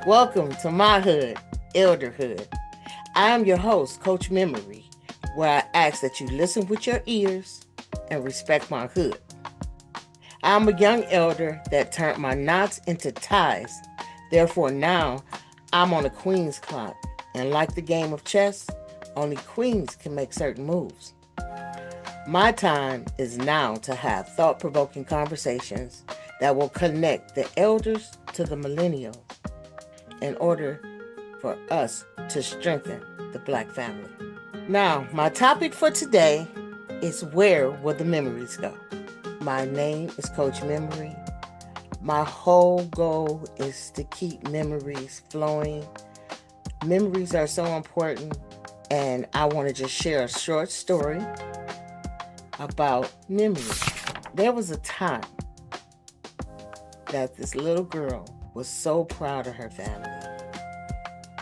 Welcome to my hood, Elderhood. I am your host, Coach Memory, where I ask that you listen with your ears and respect my hood. I'm a young elder that turned my knots into ties. Therefore, now I'm on a queen's clock. And like the game of chess, only queens can make certain moves. My time is now to have thought provoking conversations that will connect the elders to the millennials in order for us to strengthen the Black family. Now, my topic for today is where will the memories go? My name is Coach Memory. My whole goal is to keep memories flowing. Memories are so important, and I want to just share a short story about memories. There was a time that this little girl was so proud of her family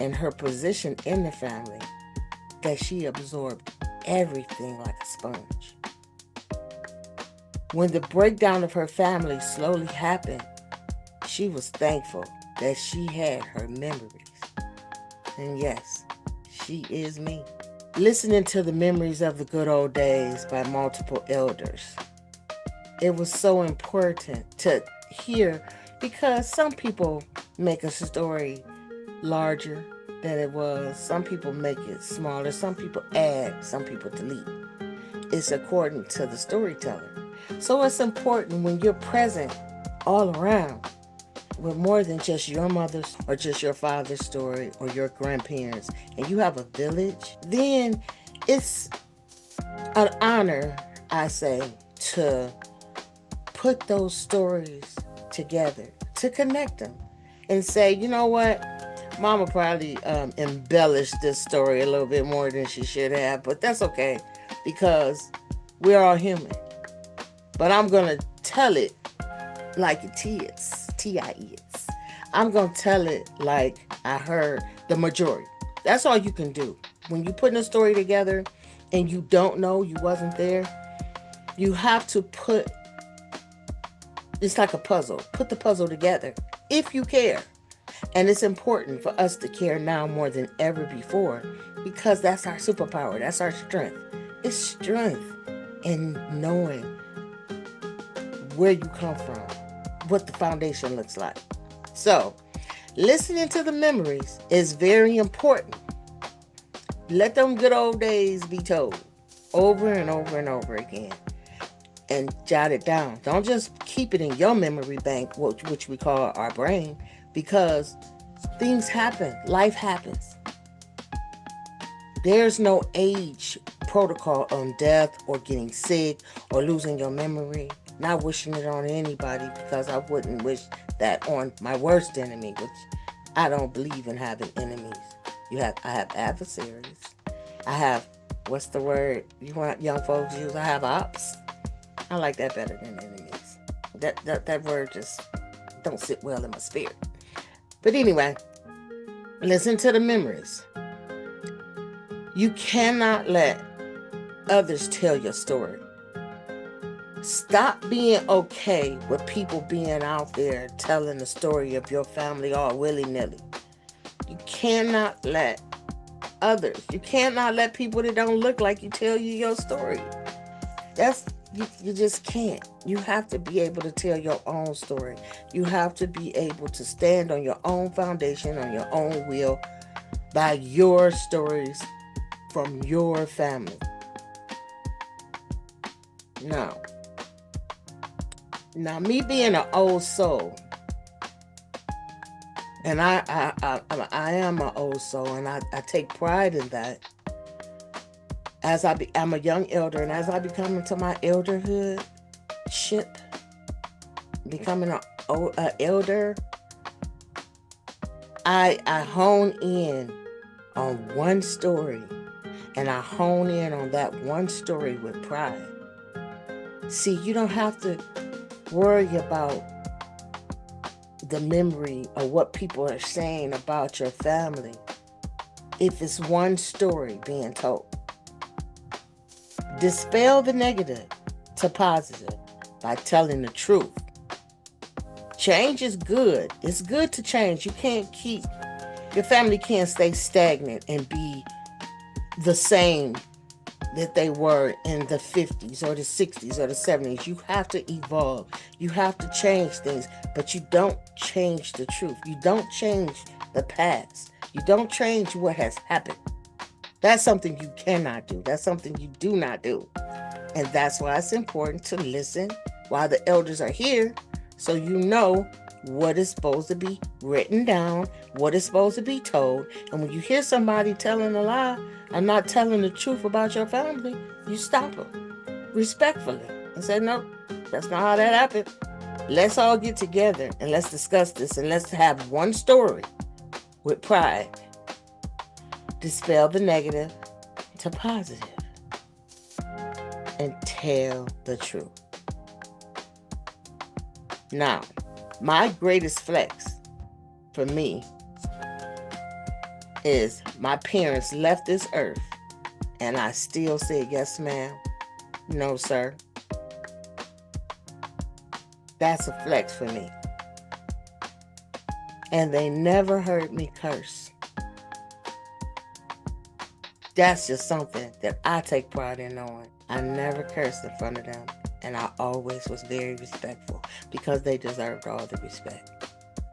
and her position in the family that she absorbed everything like a sponge. When the breakdown of her family slowly happened, she was thankful that she had her memories. And yes, she is me. Listening to the memories of the good old days by multiple elders, it was so important to hear because some people make a story larger than it was. Some people make it smaller. Some people add. Some people delete. It's according to the storyteller. So it's important when you're present all around with more than just your mother's or just your father's story or your grandparents, and you have a village, then it's an honor, I say, to put those stories together, to connect them and say, you know what, Mama probably embellished this story a little bit more than she should have, but that's okay because we're all human. But I'm going to tell it like it is, T-I-E-S. I'm going to tell it like I heard the majority. That's all you can do. When you're putting a story together and you don't know, you wasn't there, you have to put, it's like a puzzle. Put the puzzle together if you care. And it's important for us to care now more than ever before because that's our superpower. That's our strength. It's strength in knowing where you come from, what the foundation looks like. So, listening to the memories is very important. Let them good old days be told over and over and over again. And jot it down. Don't just keep it in your memory bank, which we call our brain, because things happen. Life happens. There's no age protocol on death or getting sick or losing your memory. Not wishing it on anybody because I wouldn't wish that on my worst enemy, which I don't believe in having enemies. I have adversaries. I have, what's the word you want young folks use? I have ops. I like that better than enemies. That word just don't sit well in my spirit. But anyway, listen to the memories. You cannot let others tell your story. Stop being okay with people being out there telling the story of your family all willy-nilly. You cannot let you cannot let people that don't look like you tell you your story. You just can't. You have to be able to tell your own story. You have to be able to stand on your own foundation, on your own will, by your stories from your family. Now, me being an old soul, and I am an old soul, and I take pride in that. I'm a young elder, and as I become into my elderhood ship, becoming an elder, I hone in on one story, and I hone in on that one story with pride. See, you don't have to worry about the memory of what people are saying about your family if it's one story being told. Dispel the negative to positive by telling the truth. Change is good. It's good to change. Your family can't stay stagnant and be the same that they were in the 50s or the 60s or the 70s. You have to evolve. You have to change things, but you don't change the truth. You don't change the past. You don't change what has happened. That's something you cannot do. That's something you do not do. And that's why it's important to listen while the elders are here, so you know what is supposed to be written down, what is supposed to be told. And when you hear somebody telling a lie and not telling the truth about your family, you stop them respectfully and say, no, that's not how that happened. Let's all get together and let's discuss this, and let's have one story with pride. Dispel the negative to positive and tell the truth. Now, my greatest flex for me is my parents left this earth and I still said, yes, ma'am, no, sir. That's a flex for me. And they never heard me curse. That's just something that I take pride in knowing. I never cursed in front of them, and I always was very respectful because they deserved all the respect.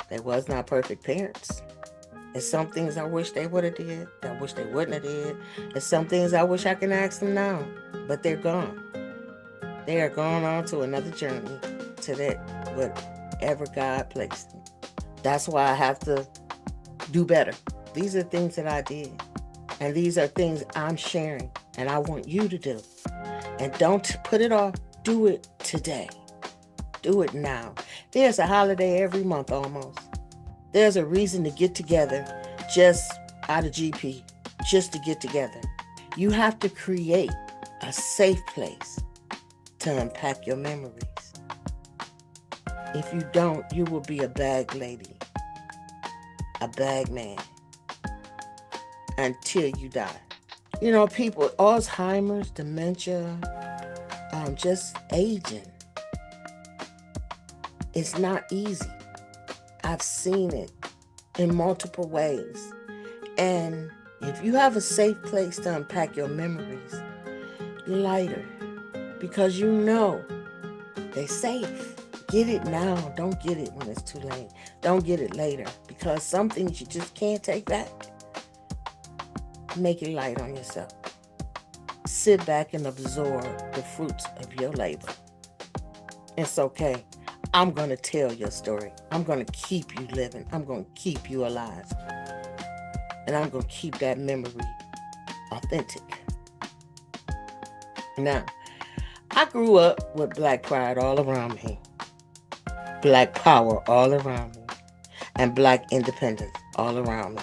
They was not perfect parents. There's some things I wish they would have did, I wish they wouldn't have did. There's some things I wish I can ask them now, but they're gone. They are going on to another journey, to that whatever God placed them. That's why I have to do better. These are things that I did. And these are things I'm sharing, and I want you to do. And don't put it off. Do it today. Do it now. There's a holiday every month almost. There's a reason to get together just out of GP, just to get together. You have to create a safe place to unpack your memories. If you don't, you will be a bag lady, a bag man, until you die. You know, people, Alzheimer's, dementia, just aging. It's not easy. I've seen it in multiple ways. And if you have a safe place to unpack your memories, you're lighter because you know they're safe. Get it now. Don't get it when it's too late. Don't get it later, because some things you just can't take back. Make it light on yourself. Sit back and absorb the fruits of your labor. It's okay. I'm going to tell your story. I'm going to keep you living. I'm going to keep you alive. And I'm going to keep that memory authentic. Now, I grew up with Black pride all around me. Black power all around me. And Black independence all around me.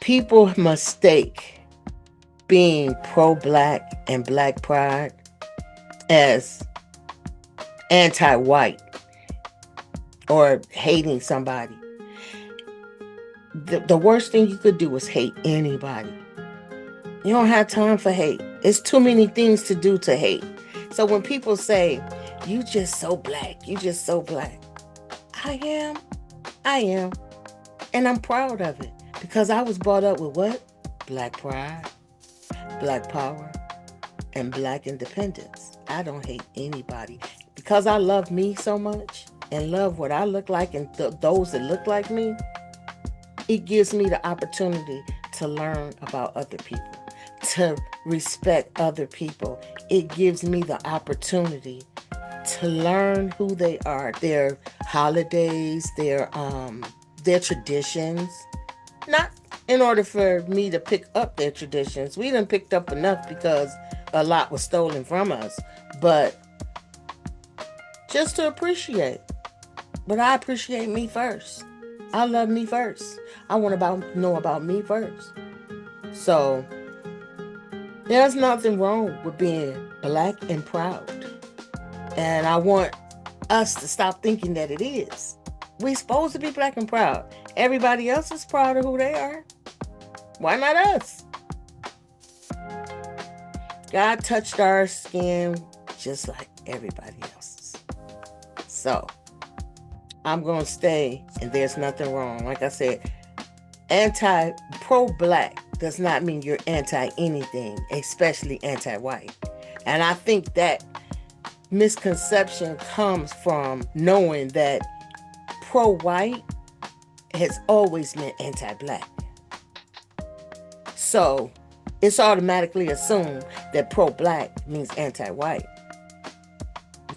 People mistake being pro-Black and Black pride as anti-white or hating somebody. The worst thing you could do is hate anybody. You don't have time for hate. It's too many things to do to hate. So when people say, you just so Black, you just so Black, I am. And I'm proud of it. Because I was brought up with what? Black pride, Black power, and Black independence. I don't hate anybody. Because I love me so much and love what I look like and those that look like me, it gives me the opportunity to learn about other people, to respect other people. It gives me the opportunity to learn who they are, their holidays, their traditions. Not in order for me to pick up their traditions. We done picked up enough because a lot was stolen from us. But just to appreciate. But I appreciate me first. I love me first. I want to know about me first. So there's nothing wrong with being Black and proud. And I want us to stop thinking that it is. We're supposed to be Black and proud. Everybody else is proud of who they are. Why not us? God touched our skin just like everybody else's. So I'm going to stay, and there's nothing wrong. Like I said, pro-black does not mean you're anti-anything, especially anti-white. And I think that misconception comes from knowing that pro-white has always meant anti-black. So it's automatically assumed that pro-black means anti-white.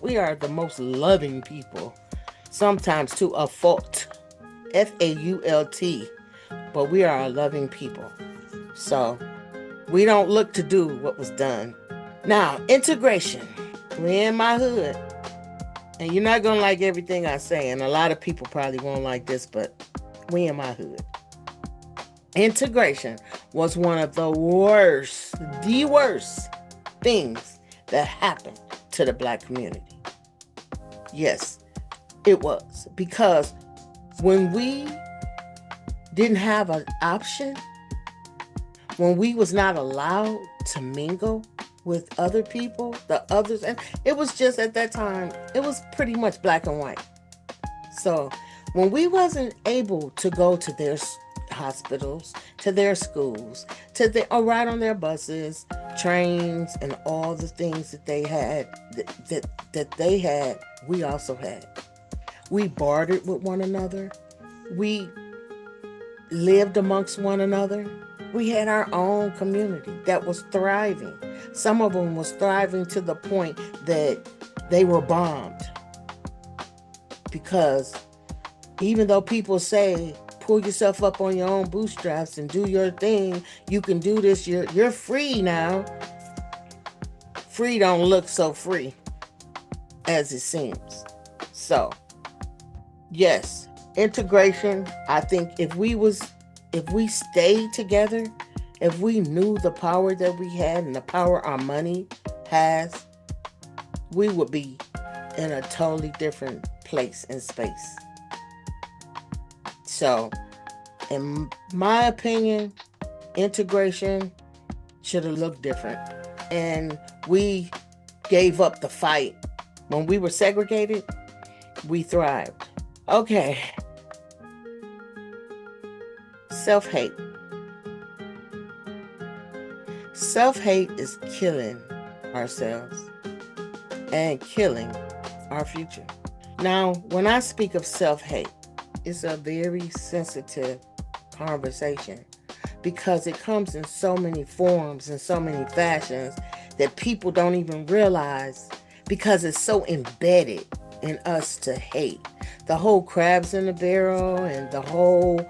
We are the most loving people, sometimes to a fault, F-A-U-L-T, but we are a loving people. So we don't look to do what was done. Now, integration. We're in my hood. And you're not going to like everything I say. And a lot of people probably won't like this, but we in my hood. Integration was one of the worst things that happened to the black community. Yes, it was. Because when we didn't have an option, when we was not allowed to mingle with other people, the others, and it was just at that time, it was pretty much black and white. So when we wasn't able to go to their hospitals, to their schools, or ride on their buses, trains, and all the things that they had, that they had, we also had. We bartered with one another. We lived amongst one another. We had our own community that was thriving. Some of them was thriving to the point that they were bombed. Because even though people say, pull yourself up on your own bootstraps and do your thing, you can do this, you're free now. Free don't look so free as it seems. So, yes, integration, I think if we stayed together, if we knew the power that we had and the power our money has, we would be in a totally different place and space. So, in my opinion, integration should have looked different. And we gave up the fight. When we were segregated, we thrived. Okay. Self-hate. Self-hate is killing ourselves and killing our future. Now, when I speak of self-hate, it's a very sensitive conversation because it comes in so many forms and so many fashions that people don't even realize because it's so embedded in us to hate. The whole crabs in the barrel and the whole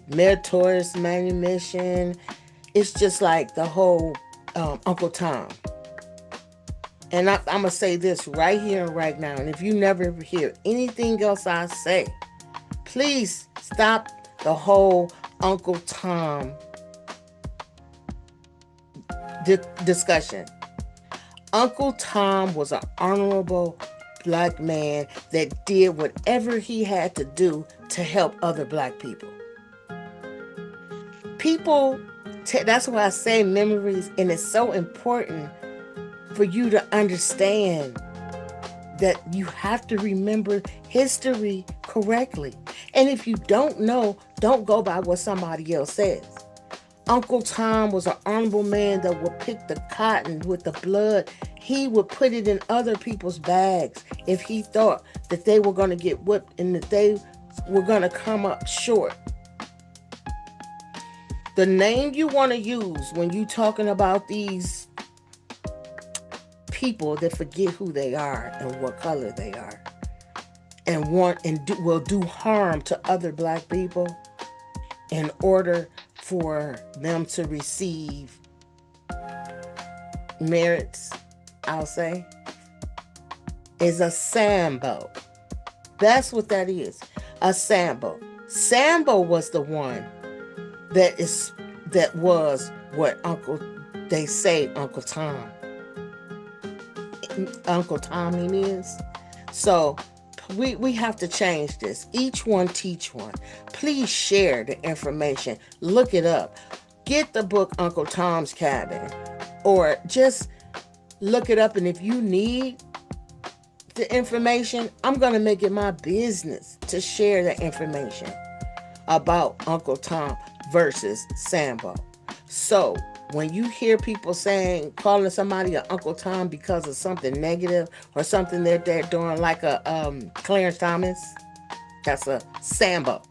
meritorious manumission. It's just like the whole Uncle Tom. And I'm going to say this right here and right now. And if you never hear anything else I say, please stop the whole Uncle Tom discussion. Uncle Tom was an honorable black man that did whatever he had to do to help other black people. That's why I say memories, and it's so important for you to understand that you have to remember history correctly. And if you don't know, don't go by what somebody else says. Uncle Tom was an honorable man that would pick the cotton with the blood. He would put it in other people's bags if he thought that they were going to get whipped and that they were going to come up short. The name you want to use when you're talking about these people that forget who they are and what color they are and will do harm to other black people in order for them to receive merits, I'll say, is a Sambo. That's what that is, a Sambo. Sambo was the one that was what they say Uncle Tommy is. So we have to change this. Each one teach one. Please share the information. Look it up. Get the book Uncle Tom's Cabin, or just look it up. And if you need the information, I'm going to make it my business to share the information about Uncle Tom versus Sambo. So when you hear people calling somebody an Uncle Tom because of something negative or something that they're doing, like a Clarence Thomas, that's a Sambo.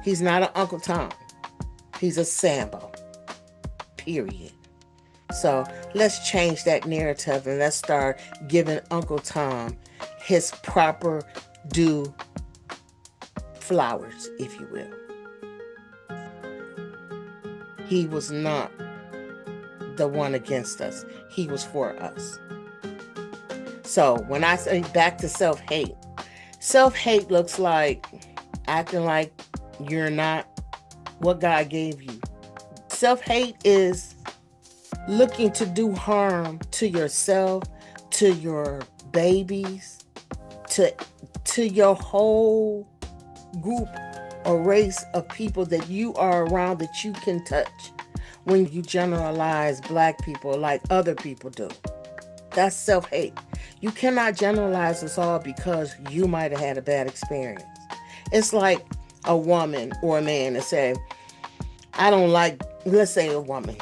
He's not an Uncle Tom. He's a Sambo. Period. So let's change that narrative and let's start giving Uncle Tom his proper due flowers, if you will. He was not the one against us. He was for us. So when I say back to self-hate looks like acting like you're not what God gave you. Self-hate is looking to do harm to yourself, to your babies, to your whole group or race of people that you are around that you can touch. When you generalize black people like other people do, that's self-hate. You cannot generalize us all because you might have had a bad experience. It's like a woman or a man that say, let's say a woman,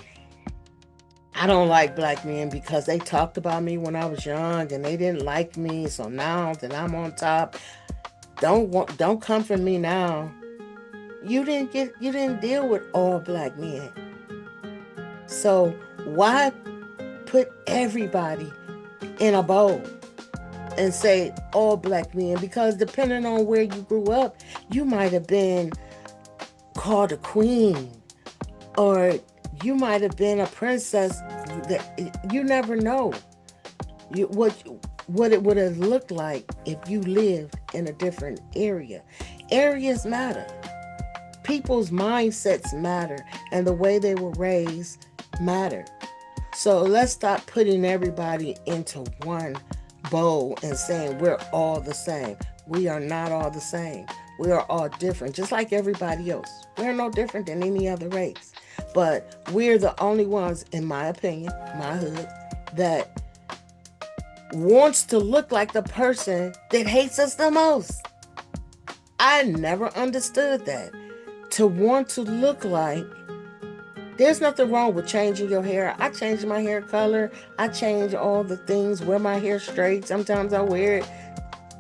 I don't like black men because they talked about me when I was young and they didn't like me. So now that I'm on top, don't come for me now. You didn't deal with all black men. So why put everybody in a bowl and say all black men? Because depending on where you grew up, you might have been called a queen, or you might have been a princess. That you never know what it would have looked like if you lived in a different area. Areas matter. People's mindsets matter, and the way they were raised matter. So let's stop putting everybody into one bowl and saying we're all the same. We are not all the same. We are all different, just like everybody else. We're no different than any other race. But we're the only ones, in my opinion, my hood, that wants to look like the person that hates us the most. I never understood that. To want to look like, there's nothing wrong with changing your hair. I change my hair color. I change all the things, wear my hair straight. Sometimes I wear it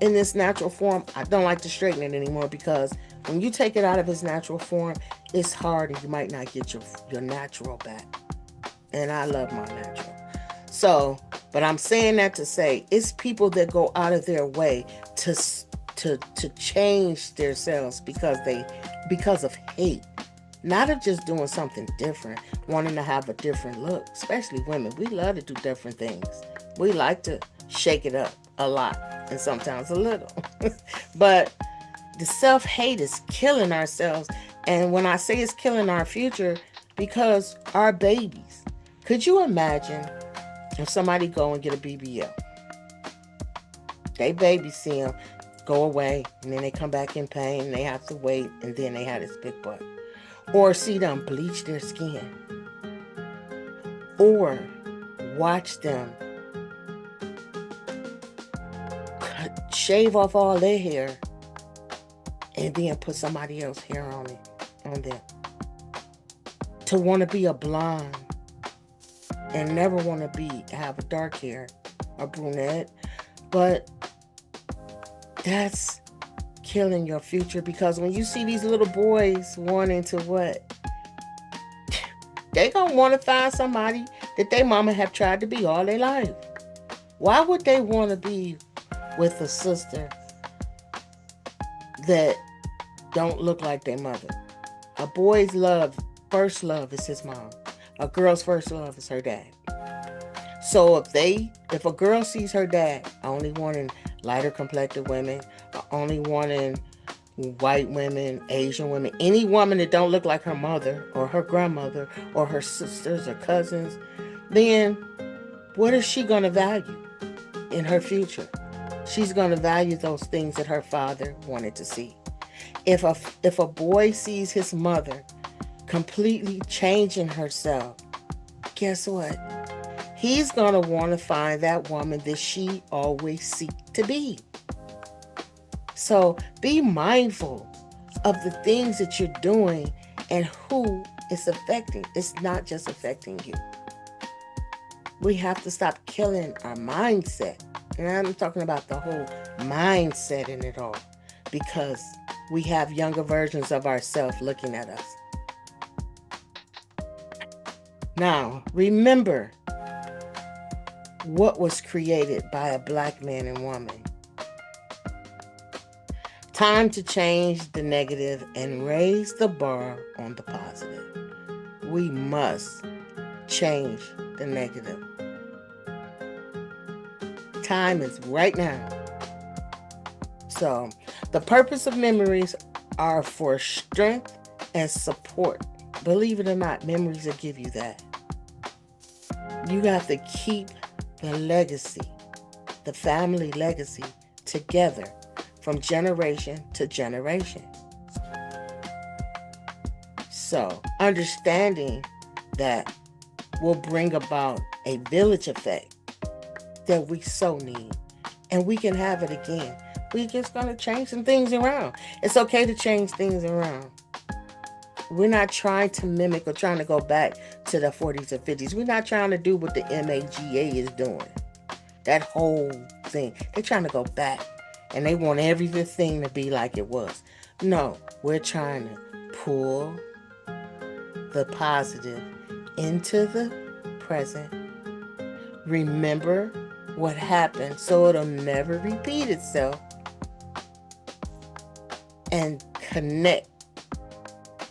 in this natural form. I don't like to straighten it anymore because when you take it out of its natural form, it's hard and you might not get your natural back. And I love my natural. So, but I'm saying that to say it's people that go out of their way to change themselves because of hate. Not of just doing something different, wanting to have a different look. Especially women. We love to do different things. We like to shake it up a lot and sometimes a little. But the self-hate is killing ourselves. And when I say it's killing our future, because our babies. Could you imagine if somebody go and get a BBL? They baby see them go away, and then they come back in pain, and they have to wait, and then they have this big butt. Or see them bleach their skin. Or watch them shave off all their hair and then put somebody else's hair on them. To want to be a blonde and never want to have a dark hair, a brunette. But that's killing your future, because when you see these little boys wanting to what? They gonna want to find somebody that their mama have tried to be all their life. Why would they want to be with a sister that don't look like their mother? A boy's first love is his mom. A girl's first love is her dad. So if a girl sees her dad only wanting lighter complected women, only wanting white women, Asian women, any woman that don't look like her mother or her grandmother or her sisters or cousins, then what is she going to value in her future? She's going to value those things that her father wanted to see. If a boy sees his mother completely changing herself, guess what? He's going to want to find that woman that she always seeked to be. So be mindful of the things that you're doing and who it's affecting. It's not just affecting you. We have to stop killing our mindset. And I'm talking about the whole mindset in it all, because we have younger versions of ourselves looking at us. Now, remember what was created by a black man and woman. Time to change the negative and raise the bar on the positive. We must change the negative. Time is right now. So, the purpose of memories are for strength and support. Believe it or not, memories will give you that. You have to keep the legacy, the family legacy, together from generation to generation. So, understanding that will bring about a village effect that we so need. And we can have it again. We're just going to change some things around. It's okay to change things around. We're not trying to mimic or trying to go back to the 40s or 50s. We're not trying to do what the MAGA is doing. That whole thing. They're trying to go back. And they want everything to be like it was. No, we're trying to pull the positive into the present. Remember what happened so it'll never repeat itself. And connect.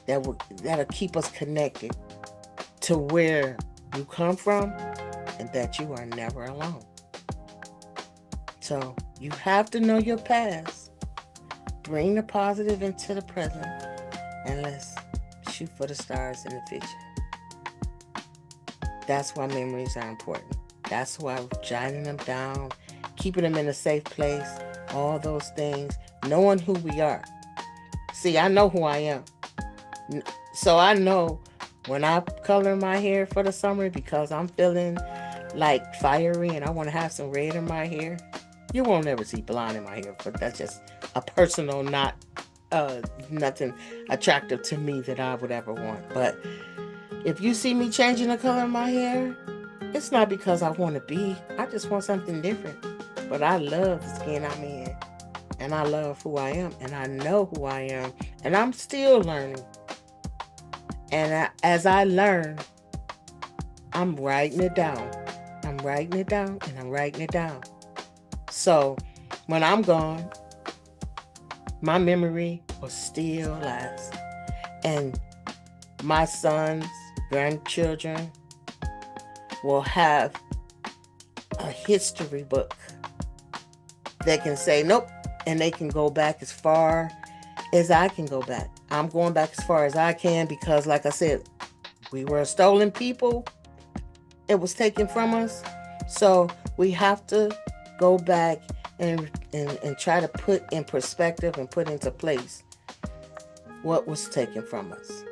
That'll keep us connected to where you come from and that you are never alone. So you have to know your past. Bring the positive into the present, and let's shoot for the stars in the future. That's why memories are important. That's why jotting them down, keeping them in a safe place, all those things, knowing who we are. See, I know who I am. So I know when I color my hair for the summer because I'm feeling like fiery and I want to have some red in my hair. You won't ever see blonde in my hair, but that's just a personal, nothing attractive to me that I would ever want. But if you see me changing the color of my hair, it's not because I want to be. I just want something different. But I love the skin I'm in. And I love who I am. And I know who I am. And I'm still learning. And as I learn, I'm writing it down. I'm writing it down and I'm writing it down. So when I'm gone, my memory will still last. And my sons, grandchildren will have a history book. They can say, nope, and they can go back as far as I can go back. I'm going back as far as I can because, like I said, we were a stolen people. It was taken from us. So we have to go back and try to put in perspective and put into place what was taken from us.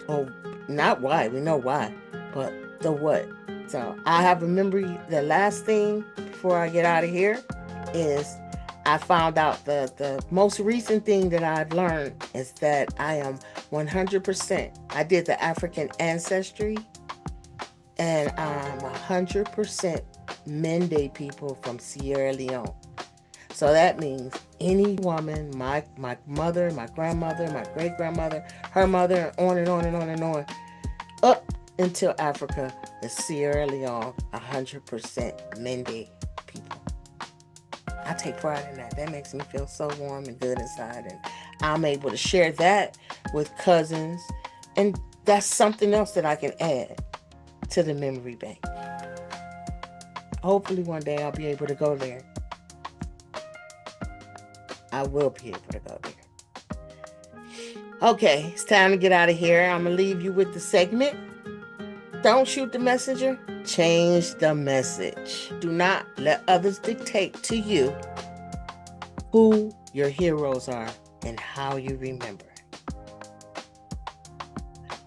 Oh, not why. We know why, but the what. So I have a memory. The last thing before I get out of here is I found out the most recent thing that I've learned is that I am 100%. I did the African ancestry, and I'm 100% Mende people from Sierra Leone. So that means any woman, my mother, my grandmother, my great-grandmother, her mother, on and on and on and on, up until Africa, the Sierra Leone, 100% Mende people. I take pride in that. That makes me feel so warm and good inside. And I'm able to share that with cousins. And that's something else that I can add to the memory bank. Hopefully one day I'll be able to go there. I will be able to go there. Okay, it's time to get out of here. I'm going to leave you with the segment. Don't shoot the messenger. Change the message. Do not let others dictate to you who your heroes are and how you remember.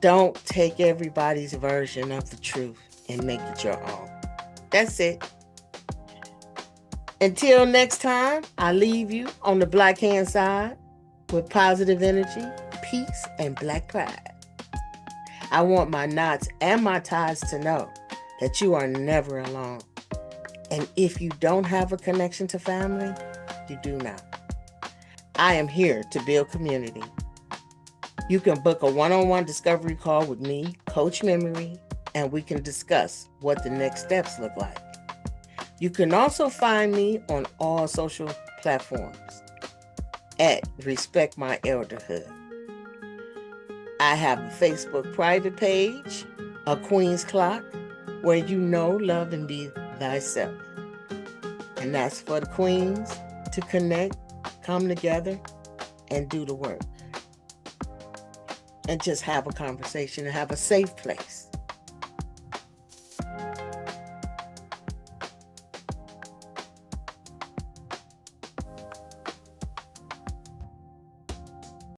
Don't take everybody's version of the truth and make it your own. That's it. Until next time, I leave you on the black hand side with positive energy, peace, and black pride. I want my knots and my ties to know that you are never alone. And if you don't have a connection to family, you do not. I am here to build community. You can book a one-on-one discovery call with me, Coach Memory, and we can discuss what the next steps look like. You can also find me on all social platforms at Respect My Elderhood. I have a Facebook private page, a Queen's Clock, where you know, love, and be thyself. And that's for the queens to connect, come together, and do the work. And just have a conversation and have a safe place.